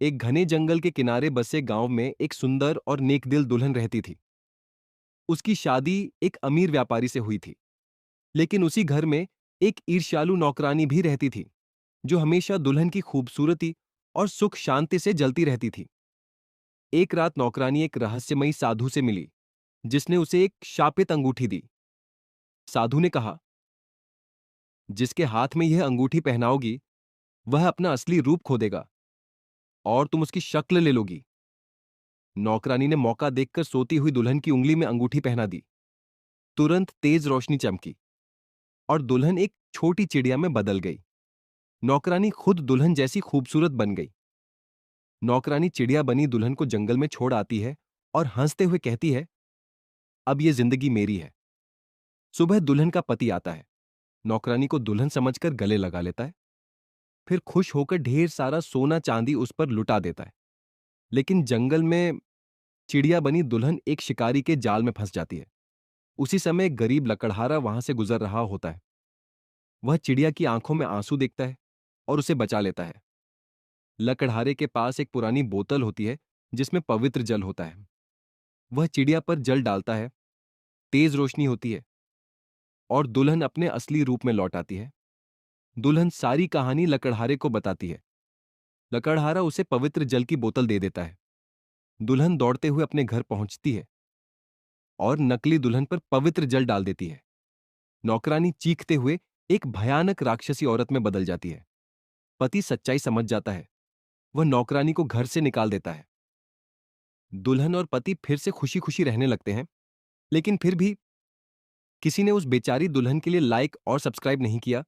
एक घने जंगल के किनारे बसे गांव में एक सुंदर और नेकदिल दुल्हन रहती थी। उसकी शादी एक अमीर व्यापारी से हुई थी। लेकिन उसी घर में एक ईर्ष्यालु नौकरानी भी रहती थी, जो हमेशा दुल्हन की खूबसूरती और सुख शांति से जलती रहती थी। एक रात नौकरानी एक रहस्यमयी साधु से मिली, जिसने उसे एक शापित अंगूठी दी। साधु ने कहा, जिसके हाथ में यह अंगूठी पहनाओगी, वह अपना असली रूप खो देगा और तुम उसकी शक्ल ले लोगी। नौकरानी ने मौका देखकर सोती हुई दुल्हन की उंगली में अंगूठी पहना दी। तुरंत तेज रोशनी चमकी और दुल्हन एक छोटी चिड़िया में बदल गई। नौकरानी खुद दुल्हन जैसी खूबसूरत बन गई। नौकरानी चिड़िया बनी दुल्हन को जंगल में छोड़ आती है और हंसते हुए कहती है, अब यह जिंदगी मेरी है। सुबह दुल्हन का पति आता है, नौकरानी को दुल्हन समझकर गले लगा लेता है, फिर खुश होकर ढेर सारा सोना चांदी उस पर लुटा देता है। लेकिन जंगल में चिड़िया बनी दुल्हन एक शिकारी के जाल में फंस जाती है। उसी समय एक गरीब लकड़हारा वहां से गुजर रहा होता है। वह चिड़िया की आंखों में आंसू देखता है और उसे बचा लेता है। लकड़हारे के पास एक पुरानी बोतल होती है, जिसमें पवित्र जल होता है। वह चिड़िया पर जल डालता है, तेज रोशनी होती है और दुल्हन अपने असली रूप में लौट आती है। दुल्हन सारी कहानी लकड़हारे को बताती है। लकड़हारा उसे पवित्र जल की बोतल दे देता है। दुल्हन दौड़ते हुए अपने घर पहुंचती है और नकली दुल्हन पर पवित्र जल डाल देती है। नौकरानी चीखते हुए एक भयानक राक्षसी औरत में बदल जाती है। पति सच्चाई समझ जाता है। वह नौकरानी को घर से निकाल देता है। दुल्हन और पति फिर से खुशी खुशी रहने लगते हैं। लेकिन फिर भी किसी ने उस बेचारी दुल्हन के लिए लाइक और सब्सक्राइब नहीं किया।